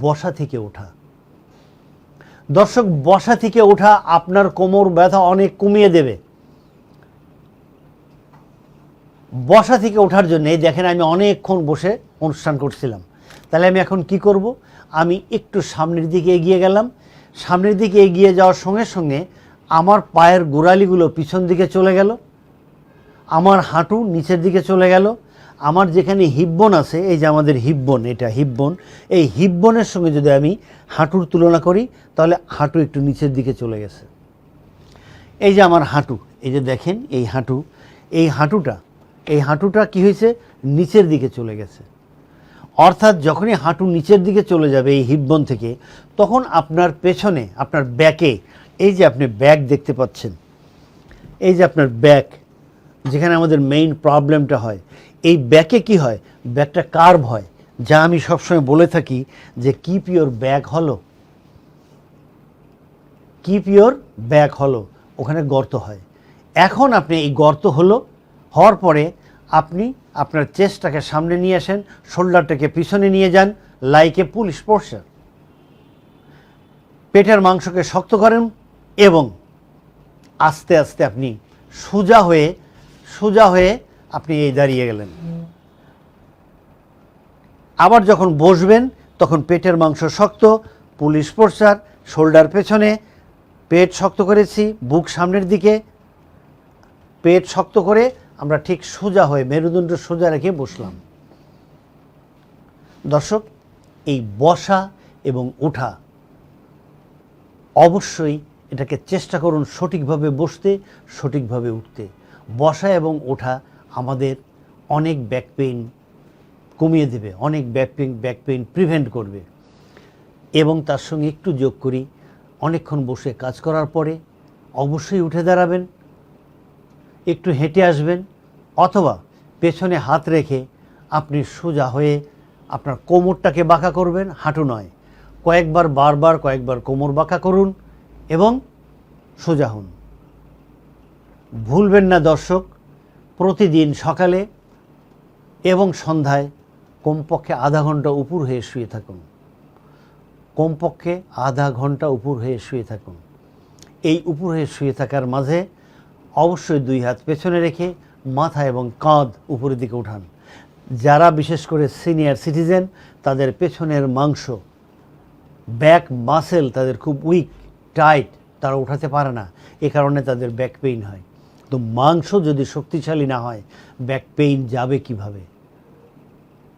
বসা থেকে ওঠা। দর্শক, বসা থেকে ওঠা আপনার কোমর ব্যথা অনেক কমিয়ে দেবে। বসা থেকে ওঠার জন্য এই দেখেন আমি অনেকক্ষণ বসে অনুষ্ঠান করছিলাম, তাহলে আমি এখন কি করব? আমি একটু সামনের দিকে এগিয়ে গেলাম। সামনের দিকে এগিয়ে যাওয়ার সঙ্গে সঙ্গে আমার পায়ের গোড়ালিগুলো পিছন দিকে চলে গেল, আমার হাঁটু নিচের দিকে চলে গেল, আমার যেখানে হিপবোন আছে, এই যে আমাদের হিপবোন, এটা হিপবোন, এই হিপবোনের সঙ্গে যদি আমি হাঁটুর তুলনা করি তাহলে হাঁটু একটু নিচের দিকে চলে গেছে। এই যে আমার হাঁটু, এই যে দেখেন এই হাঁটু, এই হাঁটুটা কি হয়েছে? নিচের দিকে চলে গেছে। অর্থাৎ যখনই হাঁটু নিচের দিকে চলে যাবে এই হিপবোন থেকে, তখন আপনার পেছনে, আপনার ব্যাকে, এই যে আপনি ব্যাক দেখতে পাচ্ছেন, এই যে আপনার ব্যাক, যেখানে আমাদের মেইন প্রবলেমটা হয়, এই ব্যাকে কি হয়? ব্যাকটা কার্ভ হয়, যা আমি সবসময় বলে থাকি যে কিপ ইওর ব্যাক হলো, কিপ ইওর ব্যাক হলো, ওখানে গর্ত হয়। এখন আপনি এই গর্ত হওয়ার পরে আপনি আপনার চেস্টটাকে সামনে নিয়ে আসেন, শোল্ডারটাকে পিছনে নিয়ে যান, লাইক এ পুলিশ পোস্টার। পেটের মাংসকে শক্ত করেন এবং আস্তে আস্তে আপনি সোজা হয়ে আপনি এই দাঁড়িয়ে গেলেন। আবার যখন বসবেন তখন পেটের মাংস শক্ত, পুলিশ পোস্টার, শোল্ডার পেছনে, পেট শক্ত করেছি, বুক সামনের দিকে, পেট শক্ত করে আমরা ঠিক সোজা হয়ে মেরুদণ্ড সোজা রেখে বসলাম। দর্শক, এই বসা এবং ওঠা অবশ্যই এটাকে চেষ্টা করুন সঠিকভাবে বসতে, সঠিকভাবে উঠতে। বসা এবং ওঠা আমাদের অনেক ব্যাক পেইন কমিয়ে দেবে, অনেক ব্যাক পেইন প্রিভেন্ট করবে। এবং তার সঙ্গে একটু যোগ করি, অনেকক্ষণ বসে কাজ করার পরে অবশ্যই উঠে দাঁড়াবেন, একটু হেঁটে আসবেন, অথবা পেছনে হাত রেখে আপনি সোজা হয়ে আপনার কোমরটাকে বাঁকা করবেন, হাঁটু নয়। কয়েকবার কোমর বাঁকা করুন এবং সোজা হন। ভুলবেন না দর্শক, প্রতিদিন সকালে এবং সন্ধ্যায় কমপক্ষে আধা ঘন্টা উপর হয়ে শুয়ে থাকুন, কমপক্ষে আধা ঘন্টা উপর হয়ে শুয়ে থাকুন। এই উপর হয়ে শুয়ে থাকার মাঝে অবশ্যই দুই হাত পেছনে রেখে মাথা এবং কাঁধ উপরের দিকে উঠান। যারা বিশেষ করে সিনিয়র সিটিজেন, তাদের পেছনের মাংস, ব্যাক মাসেল তাদের খুব উইক, টাইট, তারা উঠাতে পারে না, এ কারণে তাদের ব্যাক পেইন হয়। তো মাংস যদি শক্তিশালী না হয়, ব্যাক পেইন যাবে কিভাবে?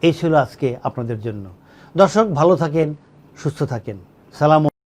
এই ছিল আজকে আপনাদের জন্য। দর্শক, ভালো থাকেন, সুস্থ থাকেন। সালাম।